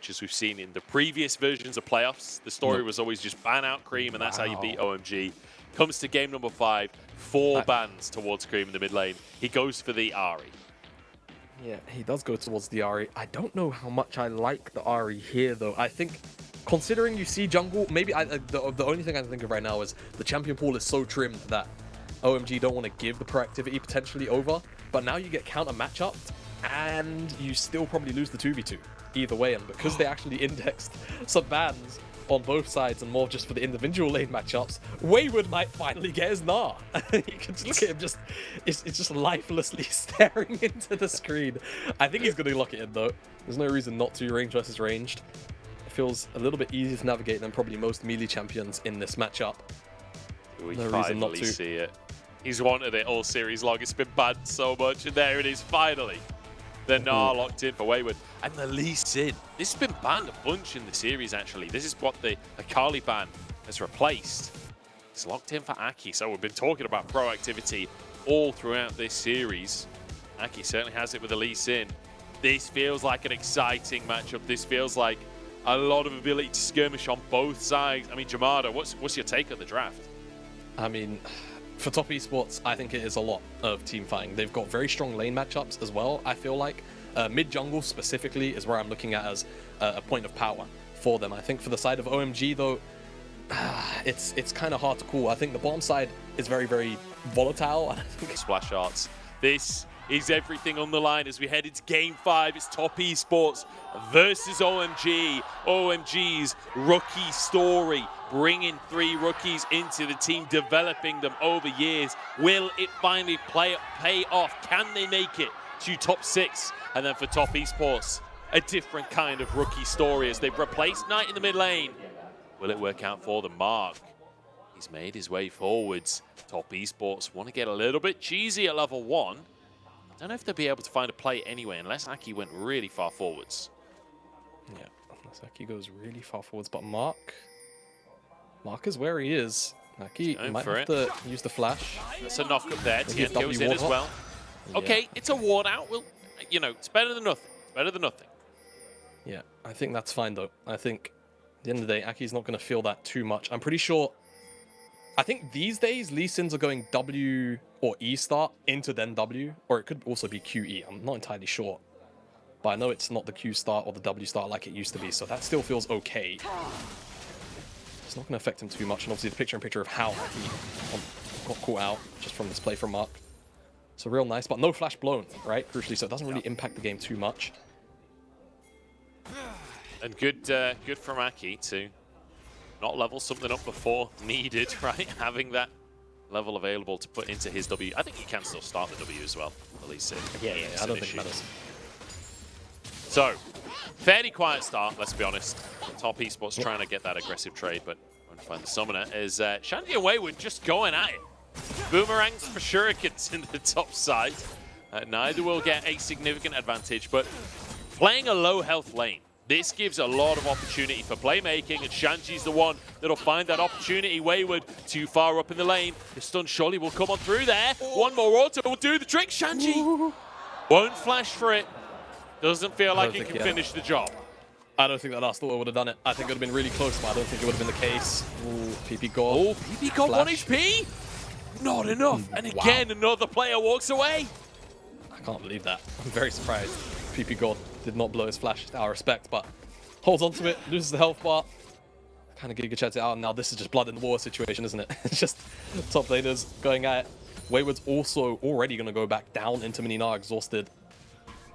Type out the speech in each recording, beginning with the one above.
as we've seen in the previous versions of playoffs. The story was always just ban out Creme, and that's how you beat OMG. Comes to game number 5, 4 bans towards Creme in the mid lane. He goes for the Ahri. Yeah, he does go towards the Ahri. I don't know how much I like the Ahri here, though. I think, considering you see jungle, maybe the only thing I can think of right now is the champion pool is so trimmed that OMG don't want to give the proactivity potentially over. But now you get counter matchups, and you still probably lose the 2v2 either way. And because they actually indexed some bans on both sides and more just for the individual lane matchups, Wayward might finally get his Gnar. You can just look at him, it's just lifelessly staring into the screen. I think he's going to lock it in though. There's no reason not to. Range versus ranged. It feels a little bit easier to navigate than probably most melee champions in this matchup. We no finally reason not to. See it. He's wanted it all series long. It's been banned so much, and there it is finally. The Gnar locked in for Wayward. And the Lee Sin. This has been banned a bunch in the series, actually. This is what the Akali ban has replaced. It's locked in for Aki. So we've been talking about proactivity all throughout this series. Aki certainly has it with the Lee Sin. This feels like an exciting matchup. This feels like a lot of ability to skirmish on both sides. I mean, Jamada, what's your take on the draft? I mean, for top esports, I think it is a lot of team fighting. They've got very strong lane matchups as well, I feel like. Mid-jungle specifically is where I'm looking at as a point of power for them. I think for the side of OMG, though, it's kind of hard to call. I think the bottom side is very, very volatile. Splash Arts. This is everything on the line as we head into Game 5. It's top esports versus OMG. OMG's rookie story, bringing 3 rookies into the team, developing them over years. Will it finally pay off? Can they make it to top 6? And then for top esports, a different kind of rookie story as they've replaced Knight in the mid lane. Will it work out for them? Mark, he's made his way forwards. Top esports want to get a little bit cheesy at level 1. I don't know if they'll be able to find a play anyway, unless Aki went really far forwards. Yeah, unless Aki goes really far forwards, but Mark is where he is. Aki might have to use the flash. That's a knock up there. Tian goes in as well. Okay, it's a ward out. Well, you know, it's better than nothing. It's better than nothing. Yeah, I think that's fine, though. I think at the end of the day, Aki's not going to feel that too much. I'm pretty sure... I think these days, Lee Sins are going W or E start into then W, or it could also be QE. I'm not entirely sure. But I know it's not the Q start or the W start like it used to be, so that still feels okay. It's not going to affect him too much, and obviously the picture-in-picture of how he got caught out just from this play from Mark. So real nice, but no flash blown, right? Crucially, so it doesn't really impact the game too much. And good from Aki to not level something up before needed, right? Having that level available to put into his W. I think he can still start the W as well, at least. Yeah, I don't think it matters. So, fairly quiet start, let's be honest. Top esports trying to get that aggressive trade, but won't find the summoner. Is Shanji and Wayward just going at it. Boomerangs for shurikens in the top side. Neither will get a significant advantage, but playing a low health lane, this gives a lot of opportunity for playmaking, and Shanji's the one that'll find that opportunity. Wayward too far up in the lane. The stun surely will come on through there. One more auto will do the trick. Shanji won't flash for it. Doesn't feel like it can finish the job. I don't think that last auto would have done it. I think it would have been really close, but I don't think it would have been the case. Ooh, Ppgod. Oh, Ppgod 1 HP? Not enough. And again, another player walks away. I can't believe that. I'm very surprised. Ppgod did not blow his flash, our respect, but holds onto it, loses the health bar. Kind of Giga chats it out, and now this is just blood in the water situation, isn't it? It's just top laners going at it. Wayward's also already going to go back down into mini Gnar, exhausted.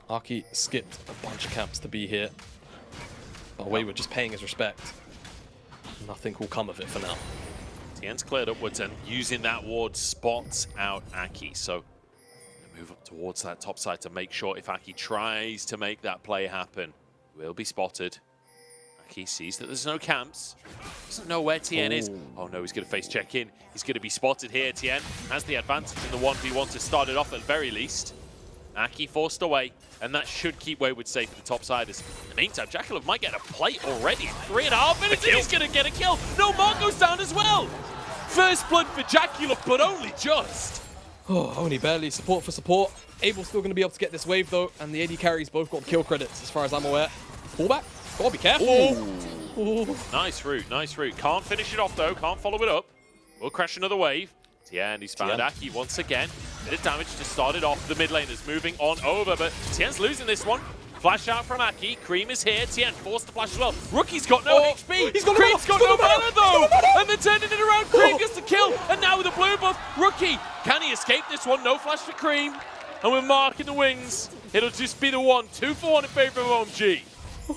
Aki skipped a bunch of camps to be here. But Wayward just paying his respect. Nothing will come of it for now. Tian's cleared upwards, and using that ward spots out Aki. So move up towards that top side to make sure if Aki tries to make that play happen, will be spotted. Aki sees that there's no camps. Doesn't know where Tian is. Oh no, he's going to face check in. He's going to be spotted here. Tian has the advantage in the 1v1 to start it off at the very least. Aki forced away, and that should keep Wayward safe at the top side. In the meantime, JackeyLove might get a plate already. 3.5 minutes, and he's going to get a kill. No, Mark goes down as well. First blood for JackeyLove, but only just. Oh, only barely. Support for support. Abel's still going to be able to get this wave, though, and the AD carries both got kill credits, as far as I'm aware. Pullback? Gotta be careful. Ooh. Nice route, nice route. Can't finish it off though, can't follow it up. We'll crash another wave. Tian, he's found Ahri once again. Bit of damage to start it off. The mid laners moving on over, but Tian's losing this one. Flash out from Ahri. Creme is here. Tian forced to flash as well. Rookie's got no HP. Creme's got no mana though. And they're turning it around. Creme gets the kill. And now with the blue buff, Rookie, can he escape this one? No flash for Creme. And we're marking the wings. It'll just be the one. 2 for 1 in favor of OMG.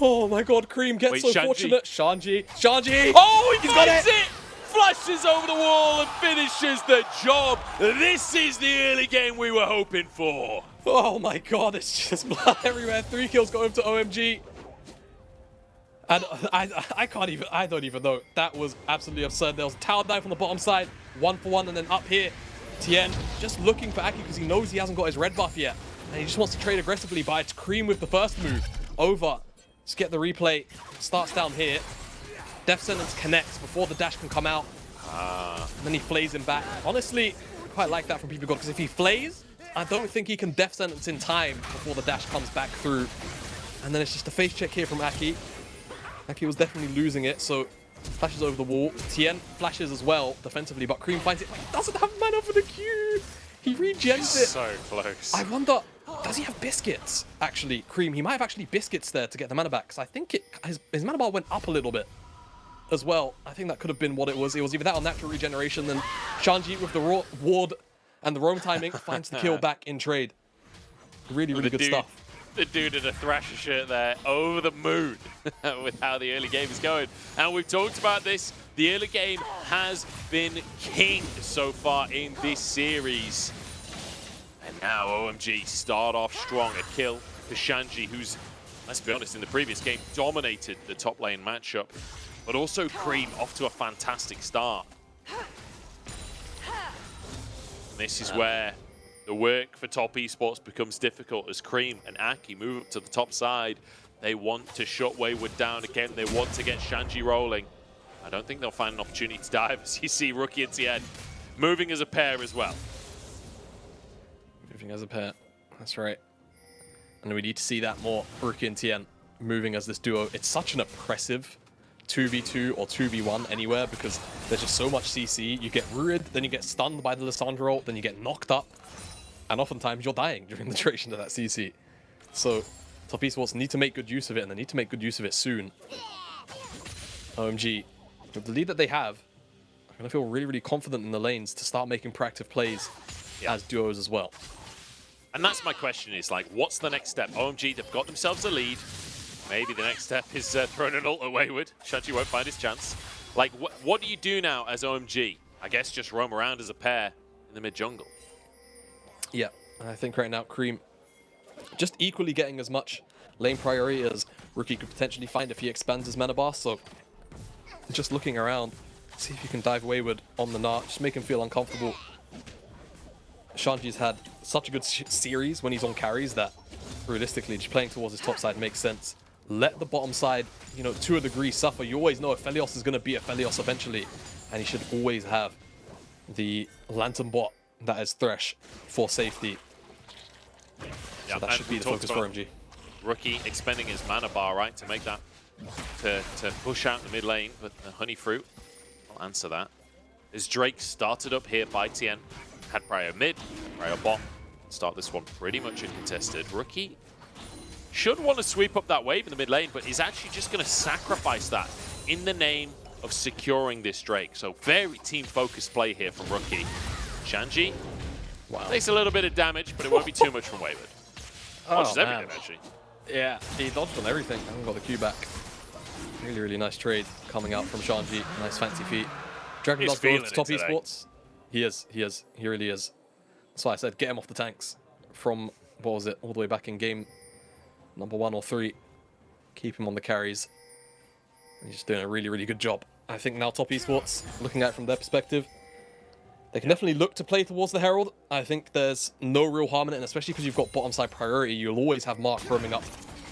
Oh my god, Creme gets so Shanji. fortunate. Shanji! Oh, he got finds it! Flashes over the wall and finishes the job. This is the early game we were hoping for. Oh my god, it's just blood everywhere. 3 kills go over to OMG. And I don't even know. That was absolutely absurd. There was a tower dive on the bottom side, 1 for 1, and then up here, Tian just looking for Ahri because he knows he hasn't got his red buff yet. And he just wants to trade aggressively, but it's Creme with the first move. Over. Just get the replay. Starts down here. Death Sentence connects before the dash can come out. And then he flays him back. Honestly, I quite like that from Ppgod because if he flays, I don't think he can Death Sentence in time before the dash comes back through. And then it's just a face check here from Ahri. Ahri was definitely losing it, so flashes over the wall. Tian flashes as well defensively, but Creme finds it, but he doesn't have mana for the Q. He regens it. So close. I wonder, does he have biscuits? Actually, Creme, he might have actually biscuits there to get the mana back, because I think his mana bar went up a little bit as well. I think that could have been what it was. It was either that or natural regeneration. Then Shanji with the ward and the roam timing finds the kill back in trade. Really, really good stuff. The dude in a Thresh shirt there, over the moon with how the early game is going. And we've talked about this. The early game has been king so far in this series. And now OMG start off strong. A kill for Shanji, who's, let's be honest, in the previous game dominated the top lane matchup. But also Creme off to a fantastic start. And this is where the work for top esports becomes difficult as Creme and Ahri move up to the top side. They want to shut Wayward down again. They want to get Shanji rolling. I don't think they'll find an opportunity to dive as you see Rookie and Tian moving as a pair as well. Moving as a pair, that's right. And we need to see that more, Rookie and Tian moving as this duo. It's such an oppressive 2v2 or 2v1 anywhere because there's just so much CC. You get ruined, then you get stunned by the Lissandra ult, then you get knocked up. And oftentimes you're dying during the duration of that CC. So top esports need to make good use of it, and they need to make good use of it soon. OMG, with the lead that they have, I'm going to feel really, really confident in the lanes to start making proactive plays as duos as well. And that's my question is, like, what's the next step? OMG, they've got themselves a lead. Maybe the next step is throwing an ult at Wayward. Shanji won't find his chance. Like, what do you do now as OMG? I guess just roam around as a pair in the mid-jungle. Yeah, I think right now Creme just equally getting as much lane priority as Rookie could potentially find if he expands his mana bar. So just looking around, see if you can dive Wayward on the Gnar, just make him feel uncomfortable. Shanji's had such a good series when he's on carries that realistically just playing towards his top side makes sense. Let the bottom side, you know, to a degree suffer. You always know Aphelios is going to be Aphelios eventually, and he should always have the Lantern bot that is Thresh for safety. Yeah, so that should be the focus for OMG. Rookie expending his mana bar, right, to make that, to push out the mid lane, but the Honey Fruit will answer that. As Drake started up here by Tian, had prior mid, prior bot, start this one pretty much uncontested. Rookie should want to sweep up that wave in the mid lane, but is actually just going to sacrifice that in the name of securing this Drake. So very team-focused play here from Rookie. Shanji takes a little bit of damage, but it won't be too much from Wayward. Dodges everything, actually. Yeah, he dodged on everything. I haven't got the Q back. Really, really nice trade coming out from Shanji. Nice fancy feet. JackeyLove goes to top esports. He is. He really is. That's why I said get him off the tanks from, what was it, all the way back in game number 1 or 3. Keep him on the carries. He's just doing a really, really good job. I think now top esports, looking at it from their perspective, they can definitely look to play towards the Herald. I think there's no real harm in it, and especially because you've got bottom side priority, you'll always have Mark roaming up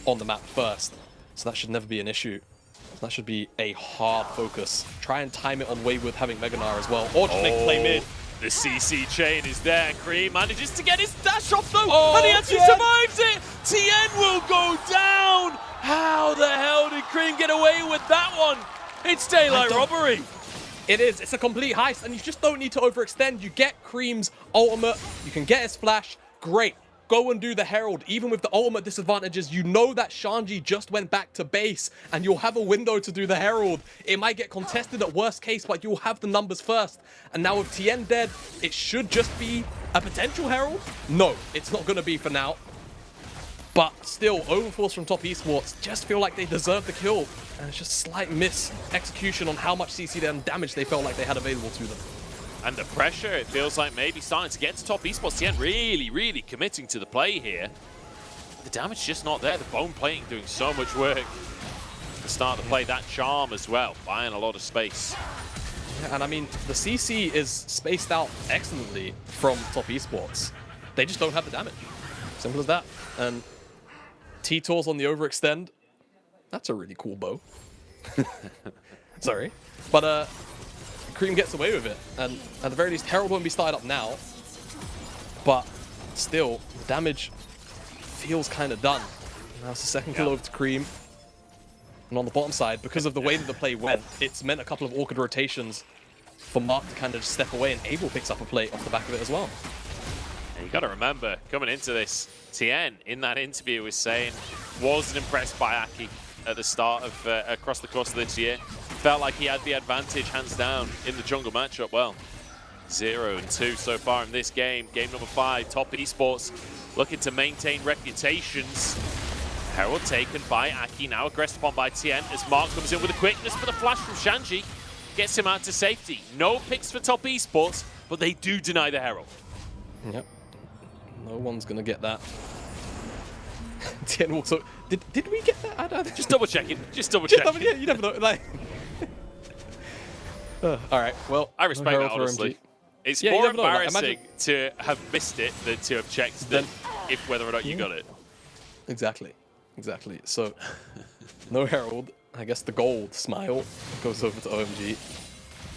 on the map first. So that should never be an issue. So that should be a hard focus. Try and time it on Wayward having Mega Gnar as well, or just make play mid. The CC chain is there. Creme manages to get his dash off though, and he actually survives it. Tian will go down. How the hell did Creme get away with that one? It's daylight robbery. It is. It's a complete heist, and you just don't need to overextend. You get Creme's ultimate. You can get his flash. Great. Go and do the Herald. Even with the ultimate disadvantages, you know that Shanji just went back to base, and you'll have a window to do the Herald. It might get contested at worst case, but you'll have the numbers first. And now with Tian dead, it should just be a potential Herald. No, it's not going to be for now. But still, Overforce from Top Esports just feel like they deserve the kill. And it's just slight miss execution on how much CC damage they felt like they had available to them. And the pressure, it feels like maybe starting to get to Top Esports. Tian really committing to the play here. The damage just not there. The bone plating doing so much work to start the play. That charm as well, buying a lot of space. Yeah, and I mean, the CC is spaced out excellently from Top Esports. They just don't have the damage. Simple as that. And T-Tors on the overextend. That's a really cool bow. Sorry. But Creme gets away with it. And at the very least, Herald won't be started up now. But still, the damage feels kind of done. Now it's the second kill over to Creme. And on the bottom side, because of the way that the play went, it's meant a couple of awkward rotations for Mark to kind of just step away, and Abel picks up a play off the back of it as well. And you got to remember, coming into this, Tian in that interview was saying wasn't impressed by Ahri at the start of across the course of this year. Felt like he had the advantage hands down in the jungle matchup. Well, 0-2 so far in this game. Game number 5, Top Esports looking to maintain reputations. Herald taken by Ahri, now aggressed upon by Tian as Mark comes in with a quickness for the flash from Shanji. Gets him out to safety. No picks for Top Esports, but they do deny the Herald. Yep. No one's going to get that. Tian also... Did we get that? I don't just double checking. Just double checking. Yeah, you never know. Like... all right, well... I respect that, honestly. It's more embarrassing to have missed it than to have checked then if whether or not you got it. Exactly. Exactly. So, no Herald. I guess the gold smile goes over to OMG.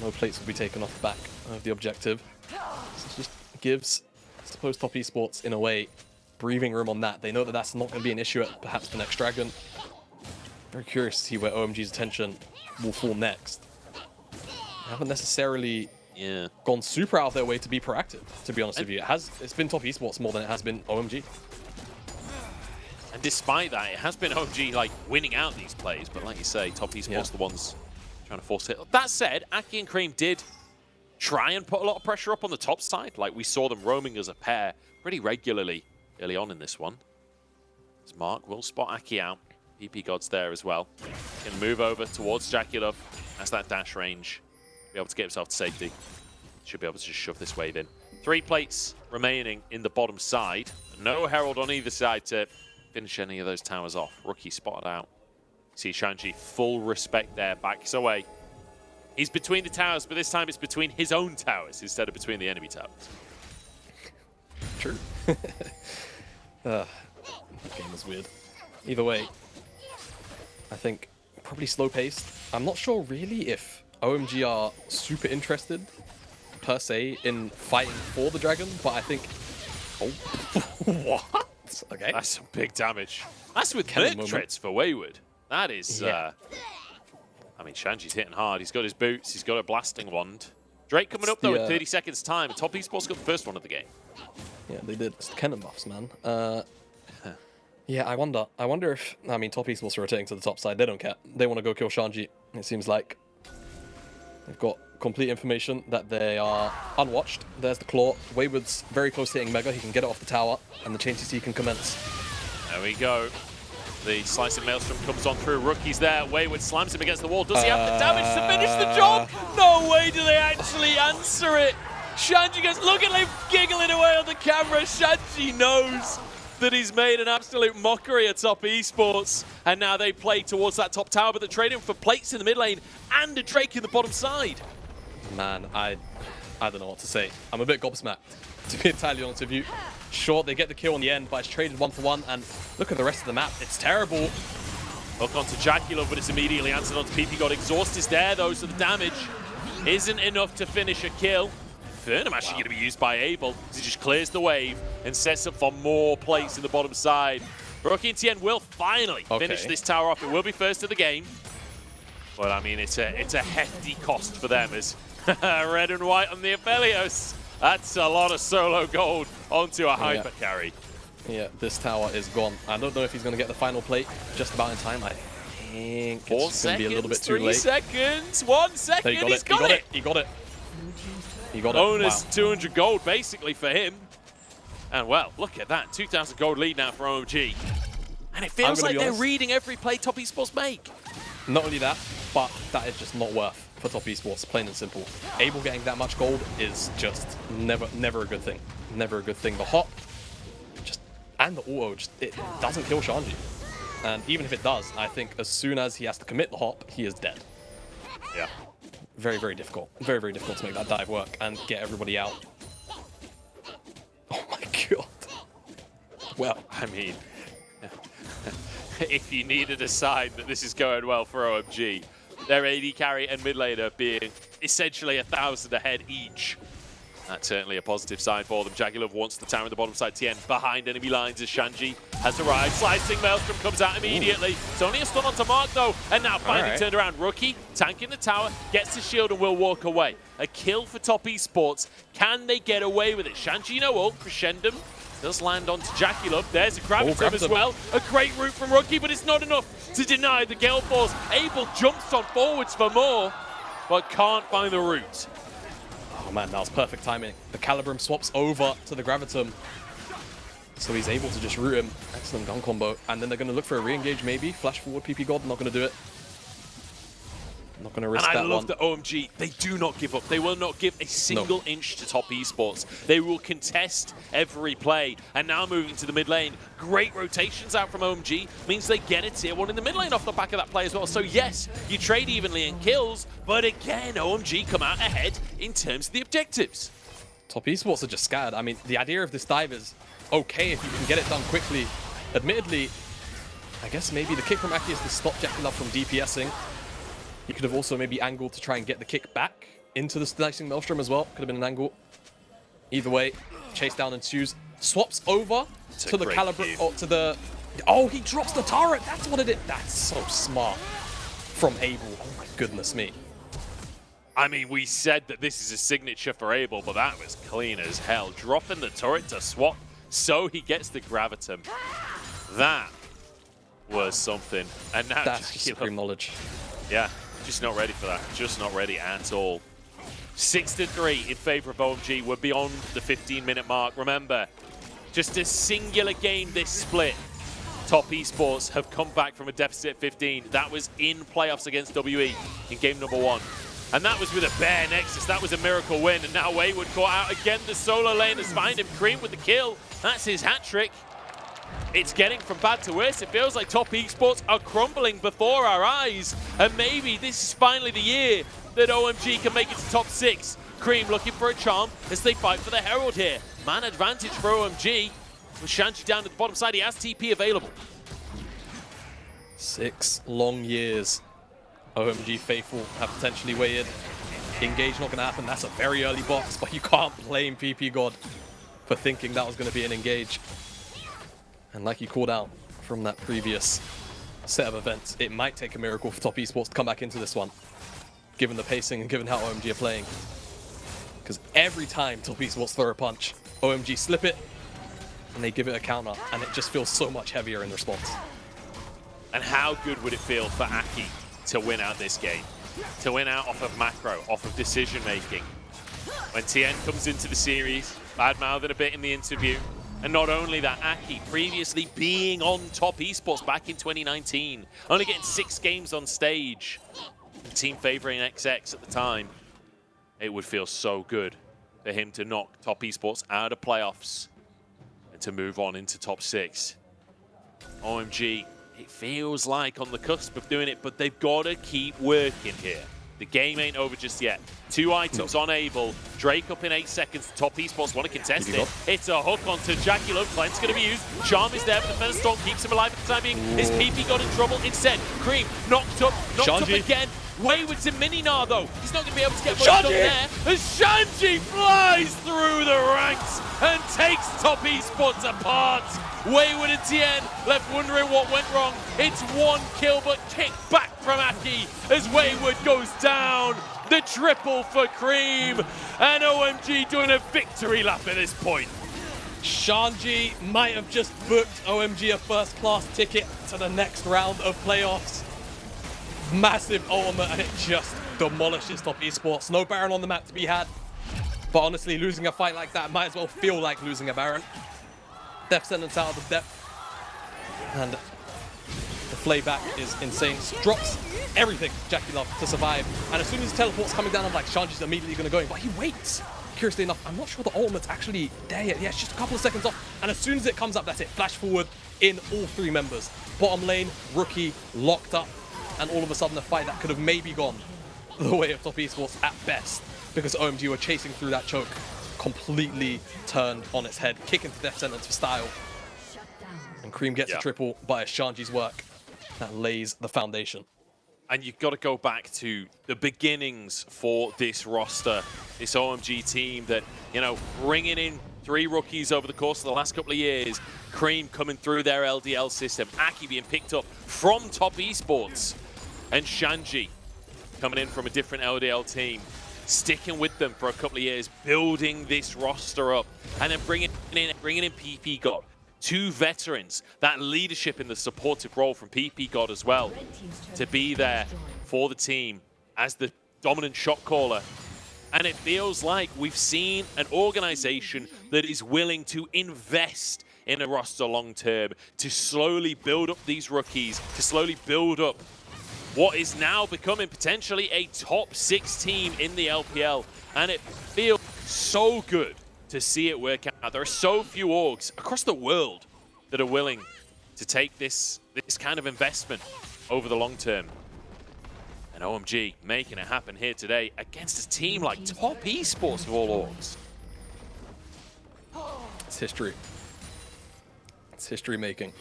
No plates will be taken off the back of the objective. So it just gives, I suppose, Top Esports, in a way, breathing room on that. They know that that's not going to be an issue at perhaps the next Dragon. Very curious to see where OMG's attention will fall next. They haven't necessarily gone super out of their way to be proactive, to be honest with you. It's been Top Esports more than it has been OMG. And despite that, it has been OMG like winning out these plays, but like you say, Top Esports the ones trying to force it. That said, Ahri and Creme did try and put a lot of pressure up on the top side. Like we saw them roaming as a pair pretty regularly early on in this one. As Mark will spot Ahri out. Ppgod's there as well. Can move over towards JackeyLove. That's that dash range. Be able to get himself to safety. Should be able to just shove this wave in. 3 plates remaining in the bottom side. No Herald on either side to finish any of those towers off. Rookie spotted out. See Shanji, full respect there, backs away. He's between the towers, but this time it's between his own towers instead of between the enemy towers. True. That game was weird. Either way, I think probably slow-paced. I'm not sure really if OMG are super interested, per se, in fighting for the Dragon, but I think... Oh, what? Okay. That's some big damage. That's with Kennen treads for Wayward. That is, I mean, Shanji's hitting hard. He's got his boots. He's got a blasting wand. Drake coming up, though, in 30 seconds' time. Top Esports got the first one of the game. Yeah, they did. It's the Kennen buffs, man. Yeah, I wonder if... I mean, Top Esports are rotating to the top side. They don't care. They want to go kill Shanji. It seems like they've got complete information that they are unwatched. There's the claw. Wayward's very close to hitting Mega. He can get it off the tower, and the chain CC can commence. There we go. The slicing maelstrom comes on through. Rookie's there. Wayward slams him against the wall. Does he have the damage to finish the job? No way do they actually answer it. Shanji goes, look at him giggling away on the camera. Shanji knows that he's made an absolute mockery of Top Esports. And now they play towards that top tower, but they're trading for plates in the mid lane and a Drake in the bottom side. Man, I don't know what to say. I'm a bit gobsmacked, to be entirely honest with you. Sure, they get the kill in the end, but it's traded 1-for-1, and look at the rest of the map. It's terrible. Hook onto JackeyLove, but it's immediately answered onto Ppgod. Exhaust is there, though, so the damage isn't enough to finish a kill. Infernum actually going to be used by Abel, as he just clears the wave and sets up for more plates in the bottom side Rookie and Tian will finally finish this tower off. It will be first of the game. But I mean, it's a hefty cost for them as red and white on the Aphelios. That's a lot of solo gold onto a hyper carry. Yeah, this tower is gone. I don't know if he's going to get the final plate just about in time. I think it's going to be a little bit too late. 3 seconds, 1 second, he's got it. He got it. He got it. Bonus 200 gold basically for him. And well, look at that, 2,000 gold lead now for OMG. And it feels like they're reading every play Top Esports make. Not only that, but that is just not worth for Top Esports, plain and simple. Abel getting that much gold is just never a good thing. Never a good thing. The hop, and the auto, it doesn't kill Shanji. And even if it does, I think as soon as he has to commit the hop, he is dead. Yeah. Very, very difficult. Very, very difficult to make that dive work and get everybody out. Oh my god. Well, I mean, if you needed a sign that this is going well for OMG, their AD carry and mid laner being essentially 1,000 ahead each. That's certainly a positive sign for them. JackeyLove wants the tower on the bottom side. Tian behind enemy lines as Shanji has arrived. Slicing Maelstrom comes out immediately. It's only a stun onto Mark though, and now finally turned around. Rookie tanking the tower, gets the shield and will walk away. A kill for Top Esports. Can they get away with it? Shanji no ult, Crescendum does land onto JackeyLove. There's a gravitum as well. A great route from Rookie, but it's not enough to deny the Gale Force. Abel jumps on forwards for more, but can't find the route. Oh man, that was perfect timing. The Calibrum swaps over to the Gravitum. So he's able to just root him. Excellent gun combo. And then they're going to look for a re-engage maybe. Flash forward Ppgod, not going to do it. Not going to risk that one. And I love that OMG, they do not give up. They will not give a single inch to Top Esports. They will contest every play. And now moving to the mid lane, great rotations out from OMG means they get a tier 1 in the mid lane off the back of that play as well. So yes, you trade evenly in kills, but again, OMG come out ahead in terms of the objectives. Top Esports are just scared. I mean, the idea of this dive is okay if you can get it done quickly. Admittedly, I guess maybe the kick from Ahri is to stop JackeyLove from DPSing. He could have also maybe angled to try and get the kick back into the Slicing Maelstrom as well. Could have been an angle. Either way, chase down ensues. Swaps over to the Calibrum, or to the... Oh, he drops the turret! That's what it is! That's so smart from Abel. Oh my goodness me. I mean, we said that this is a signature for Abel, but that was clean as hell. Dropping the turret to swap so he gets the Gravitum. That was something. And now that's just supreme knowledge. Yeah. Just not ready for that. Just not ready at all. 6-3 in favor of OMG. We're beyond the 15-minute mark. Remember, just a singular game this split. Top Esports have come back from a deficit at 15. That was in playoffs against WE in game number 1. And that was with a bare Nexus. That was a miracle win. And now Wayward caught out again. The solo laners find him. Creme with the kill. That's his hat trick. It's getting from bad to worse. It feels like Top Esports are crumbling before our eyes. And maybe this is finally the year that OMG can make it to top 6. Creme looking for a charm as they fight for the Herald here. Man advantage for OMG. With Shanji down at the bottom side, he has TP available. 6 long years. OMG faithful have potentially waited. Engage not going to happen. That's a very early box, but you can't blame Ppgod for thinking that was going to be an engage. And like you called out from that previous set of events, it might take a miracle for Top Esports to come back into this one, given the pacing and given how OMG are playing. Because every time Top Esports throw a punch, OMG slip it, and they give it a counter, and it just feels so much heavier in response. And how good would it feel for Ahri to win out this game? To win out off of macro, off of decision making. When Tian comes into the series, bad-mouthing a bit in the interview, and not only that, Ahri previously being on Top Esports back in 2019, only getting 6 games on stage, the team favoring XX at the time. It would feel so good for him to knock Top Esports out of playoffs and to move on into top 6. OMG, it feels like on the cusp of doing it, but they've got to keep working here. The game ain't over just yet. 2 items on Abel. Drake up in 8 seconds. Top Esports want to contest it. It's a hook onto JackeyLove. Cleanse going to be used. Charm is there, but the Feather Storm keeps him alive at the time being. Is Ppgod in trouble? Instead, Creme knocked up again. Wayward's in mini-Gnar though. He's not going to be able to get much done there. As Shanji flies through the ranks and takes Top Esports apart. Wayward and Tian left wondering what went wrong. It's one kill, but kicked back from Ahri as Wayward goes down. The triple for Creme, and OMG doing a victory lap at this point. Shanji might have just booked OMG a first-class ticket to the next round of playoffs. Massive ultimate, and it just demolishes top esports. No Baron on the map to be had. But honestly, losing a fight like that might as well feel like losing a Baron. Death sentence out of the depth. And the flayback is insane. Drops everything, JackeyLove, to survive. And as soon as the teleport's coming down, I'm like, Shanji's immediately going to go in. But he waits. Curiously enough, I'm not sure the ultimate's actually there yet. Yeah, it's just a couple of seconds off. And as soon as it comes up, that's it. Flash forward in all three members. Bottom lane, Rookie, locked up. And all of a sudden, a fight that could have maybe gone the way of top esports at best. Because OMG were chasing through that choke, completely turned on its head, kick into death sentence for style. And Creme gets a triple, but it's Shanji's work that lays the foundation. And you've got to go back to the beginnings for this roster, this OMG team that, you know, bringing in 3 rookies over the course of the last couple of years, Creme coming through their LDL system, Aki being picked up from top esports, and Shanji coming in from a different LDL team, sticking with them for a couple of years, building this roster up, and then bringing in Ppgod. 2 veterans, that leadership in the supportive role from Ppgod as well, to be there for the team as the dominant shot caller. And it feels like we've seen an organization that is willing to invest in a roster long term, to slowly build up these rookies, to slowly build up what is now becoming potentially a top 6 team in the LPL. And it feels so good to see it work out. There are so few orgs across the world that are willing to take this kind of investment over the long term. And OMG making it happen here today against a team like top esports of all orgs. It's history. It's history making.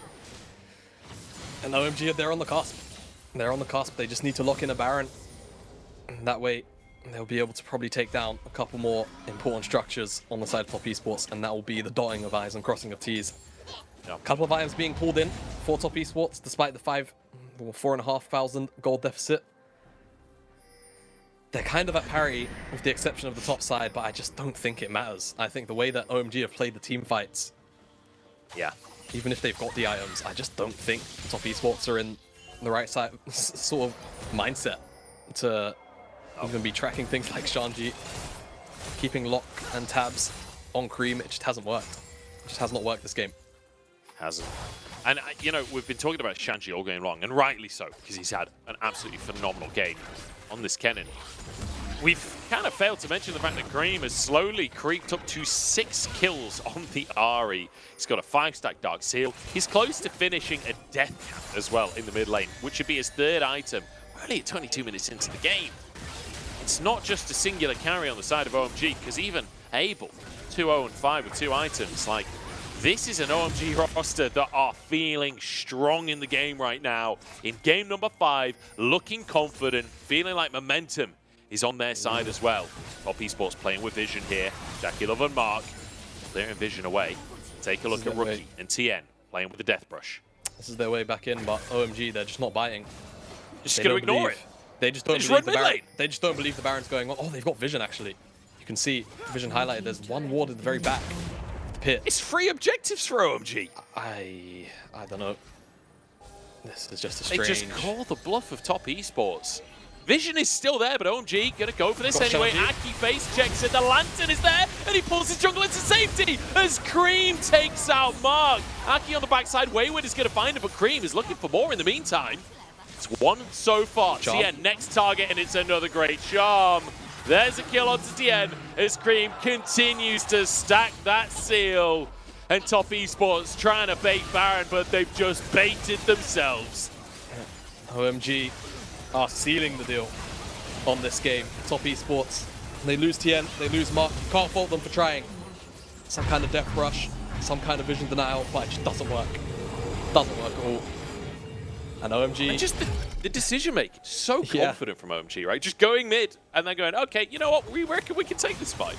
And OMG, they're on the cusp. They're on the cusp. They just need to lock in a Baron. And that way, they'll be able to probably take down a couple more important structures on the side of top esports, and that will be the dotting of I's and crossing of T's. A couple of items being pulled in for top esports, despite the 4,500 gold deficit. They're kind of at parity, with the exception of the top side, but I just don't think it matters. I think the way that OMG have played the team fights, even if they've got the items, I just don't think top esports are in the right side sort of mindset to even be tracking things like Shanji, keeping lock and tabs on Creme. It just hasn't worked. It just has not worked this game. Hasn't. And, you know, we've been talking about Shanji all game long, and rightly so, because he's had an absolutely phenomenal game on this Kennen. We've kind of failed to mention the fact that Creme has slowly creeped up to 6 kills on the Ahri. He's got a 5-stack Dark Seal. He's close to finishing a death cap as well in the mid lane, which should be his 3rd item. We're only at 22 minutes into the game. It's not just a singular carry on the side of OMG, because even Abel, 2-0-5 with 2 items, like, this is an OMG roster that are feeling strong in the game right now. In game number 5, looking confident, feeling like momentum is on their side as well. Top esports playing with vision here. JackeyLove and Mark clearing vision away. Take a look at Rookie and Tian playing with the Death Brush. This is their way back in, but OMG, they're just not biting. Just going to ignore it. They just don't believe the Baron. They just don't believe the Baron's going on. Oh, they've got vision actually. You can see vision highlighted. There's one ward at the very back. Pit. It's 3 objectives for OMG. I don't know. This is just a strange... They just call the bluff of top esports. Vision is still there, but OMG gonna go for this anyway. Aki face checks it. The Lantern is there, and he pulls his jungle into safety as Creme takes out Mark. Aki on the backside. Wayward is gonna find him, but Creme is looking for more in the meantime. It's 1 so far. Tian next target, and it's another great charm. There's a kill onto Tian as Creme continues to stack that seal. And top esports trying to bait Baron, but they've just baited themselves. OMG are sealing the deal on this game. Top esports, they lose Tian, they lose Mark. You can't fault them for trying. Some kind of death rush, some kind of vision denial, but it just doesn't work. Doesn't work at all. And OMG... And just the decision making, so confident from OMG, right? Just going mid and then going, okay, you know what, we reckon we can take this fight.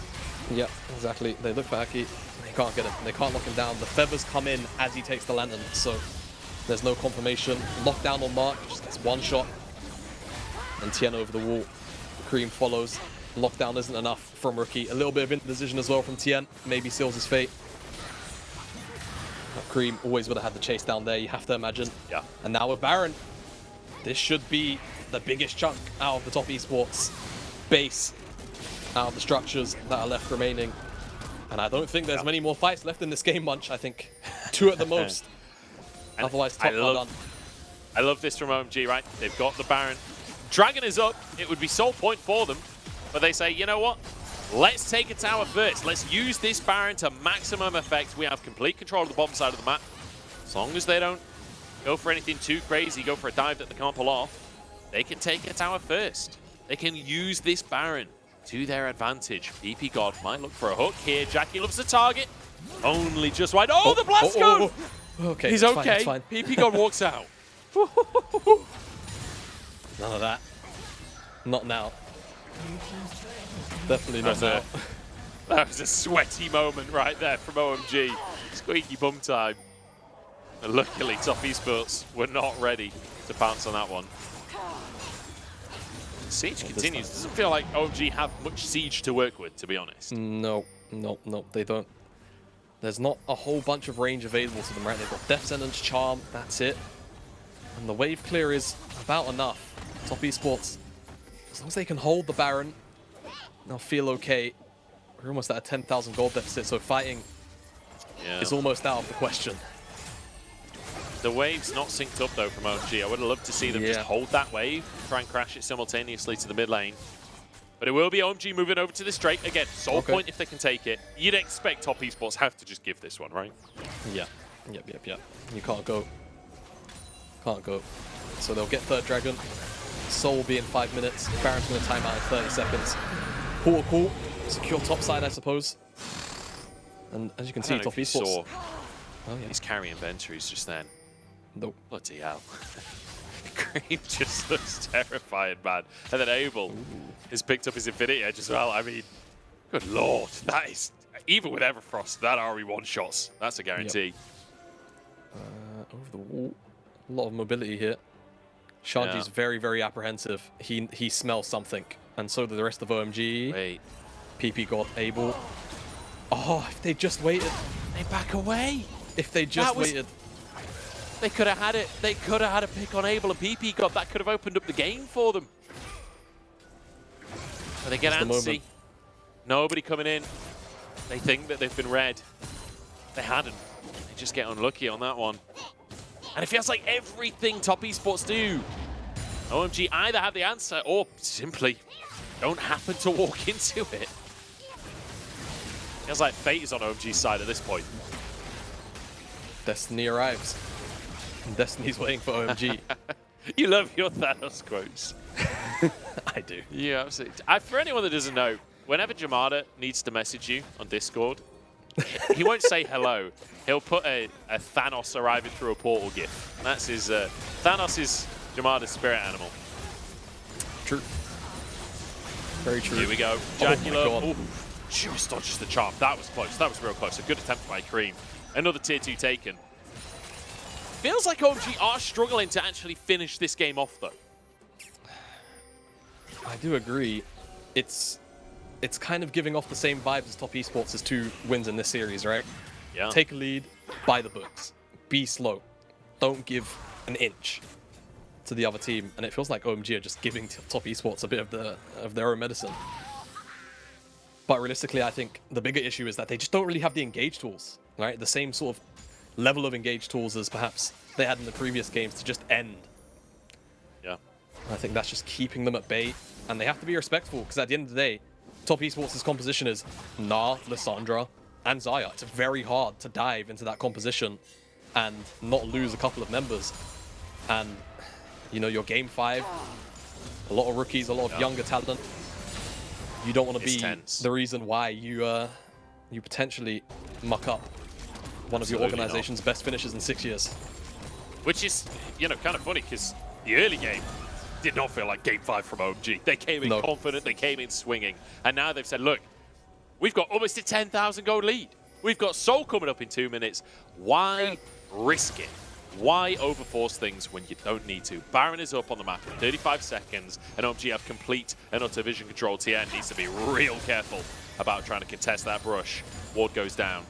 Yeah, exactly. They look for Aki, they can't get him. They can't lock him down. The feathers come in as he takes the lantern, so there's no confirmation. Lockdown on Mark, just gets one shot. And Tian over the wall. Creme follows. Lockdown isn't enough from Rookie. A little bit of indecision as well from Tian. Maybe seals his fate. But Creme always would have had the chase down there, you have to imagine. Yeah. And now with Baron, this should be the biggest chunk out of the top esports base, out of the structures that are left remaining. And I don't think there's many more fights left in this game, Munch. I think 2 at the most. Otherwise, top are done. I love this from OMG, right? They've got the Baron. Dragon is up. It would be sole point for them. But they say, you know what? Let's take a tower first. Let's use this Baron to maximum effect. We have complete control of the bottom side of the map. As long as they don't go for anything too crazy, go for a dive that they can't pull off, they can take a tower first. They can use this Baron to their advantage. Ppgod might look for a hook here. JackeyLove's the target. Only just wide. Oh, the blast cone! Okay, he's okay. Ppgod walks out. None of that. Not now. Definitely not now. That was a sweaty moment right there from OMG. Squeaky bum time. And luckily, top esports were not ready to pounce on that one. Siege continues. Doesn't feel like OMG have much siege to work with, to be honest. No, they don't. There's not a whole bunch of range available to them, right? They've got Death Sentence, Charm, that's it. And the wave clear is about enough. Top esports, as long as they can hold the Baron, they'll feel okay. We're almost at a 10,000 gold deficit, so fighting is almost out of the question. The wave's not synced up though from OMG. I would have loved to see them just hold that wave, try and crash it simultaneously to the mid lane. But it will be OMG moving over to this Drake. Again, sole point if they can take it. You'd expect top esports have to just give this one, right? Yeah. Yep. You can't go. Can't go. So they'll get third dragon. Soul will be in 5 minutes. Baron's going to time out in 30 seconds. Portal cool. Secure top side, I suppose. And as you can see, top esports. His carry inventories just then. Nope. Bloody hell. Creme just looks terrified, man. And then Abel has picked up his Infinity Edge as well. I mean, good lord. That is, even with Everfrost, that Ahri one-shots. That's a guarantee. Yep. Over the wall. A lot of mobility here. Shanji's very, very apprehensive. He smells something. And so do the rest of OMG. Wait. Ppgod, Abel. Oh, if they just waited. They back away. If they just waited. They could have had it. They could have had a pick on Abel and Ppgod. That could have opened up the game for them. But they get antsy. Nobody coming in. They think that they've been read. They hadn't. They just get unlucky on that one. And it feels like everything top esports do, OMG either have the answer or simply don't happen to walk into it. Feels like fate is on OMG's side at this point. Destiny arrives. And Destiny's waiting for OMG. You love your Thanos quotes. I do. Yeah, absolutely. For anyone that doesn't know, whenever Jamada needs to message you on Discord, he won't say hello. He'll put a Thanos arriving through a portal gif. And that's his, Thanos is Jamada's spirit animal. True. Very true. Here we go. JackeyLove. Just dodges the charm. That was close. That was real close. A good attempt by Creme. Another tier 2 taken. Feels like OMG are struggling to actually finish this game off, though. I do agree. It's kind of giving off the same vibes as top esports' 2 wins in this series, right? Yeah. Take a lead, buy the books, be slow, don't give an inch to the other team, and it feels like OMG are just giving top esports a bit of their own medicine. But realistically, I think the bigger issue is that they just don't really have the engage tools, right? The same sort of level of engage tools as perhaps they had in the previous games to just end. Yeah. I think that's just keeping them at bay, and they have to be respectful, because at the end of the day, top esports' composition is Gnar, Lissandra, and Xayah. It's very hard to dive into that composition and not lose a couple of members. And, you know, your game 5, a lot of rookies, a lot of younger talent. You don't want to be the reason why you potentially muck up one of your organization's best finishes in 6 years. Which is, you know, kind of funny, because the early game did not feel like game 5 from OMG. They came in confident, they came in swinging, and now they've said, look, we've got almost a 10,000 gold lead. We've got Soul coming up in 2 minutes. Why risk it? Why overforce things when you don't need to? Baron is up on the map in 35 seconds, and OMG have complete and utter vision control. Tian needs to be real careful about trying to contest that brush. Ward goes down.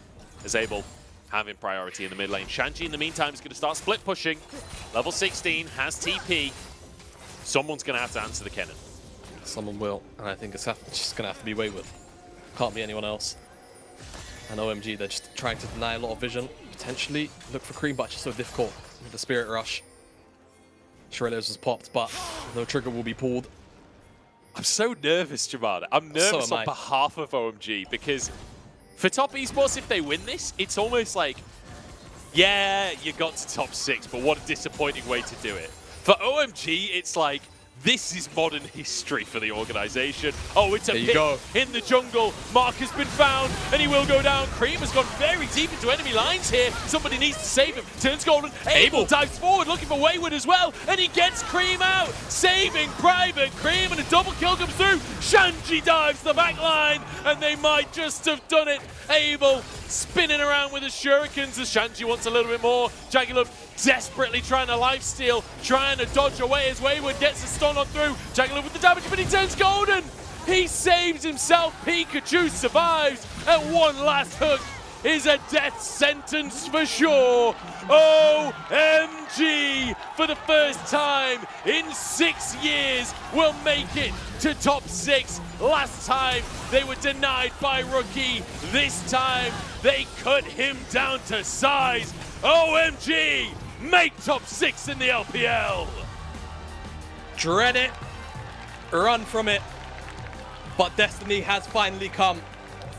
Zabel having priority in the mid lane. Shanji, in the meantime, is going to start split pushing. Level 16, has TP. Someone's going to have to answer the Kennen. Someone will, and I think it's just going to have to be Wayward. Can't be anyone else. And OMG, they're just trying to deny a lot of vision. Potentially look for Creme, but it's just so difficult with the Spirit Rush. Aphelios was popped, but no trigger will be pulled. I'm so nervous, Jamada. I'm nervous on behalf of OMG because for top esports, if they win this, it's almost like, yeah, you got to top 6, but what a disappointing way to do it. For OMG, it's like, this is modern history for the organization. Oh, it's a pick in the jungle. Mark has been found, and he will go down. Creme has gone very deep into enemy lines here. Somebody needs to save him. Turns golden. Abel dives forward, looking for Wayward as well, and he gets Creme out. Saving Private Creme, and a double kill comes through. Shanji dives the back line, and they might just have done it. Abel spinning around with his shurikens as Shanji wants a little bit more. JackeyLove desperately trying to lifesteal, trying to dodge away as Wayward gets a stun on through. JackeyLove with the damage, but he turns golden. He saves himself. Pikachu survives, and one last hook is a death sentence for sure. OMG, for the first time in 6 years, will make it to top 6. Last time they were denied by Rookie. This time they cut him down to size. OMG, make top 6 in the LPL. Dread it, run from it, but destiny has finally come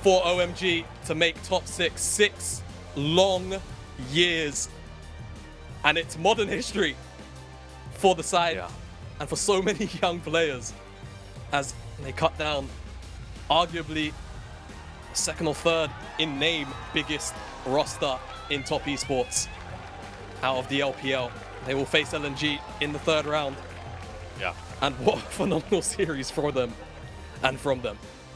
for OMG to make top 6. 6 long years, and it's modern history for the side and for so many young players as they cut down arguably second or third in name biggest roster in top esports out of the LPL. They will face LNG in the 3rd round. Yeah. And what a phenomenal series for them and from them.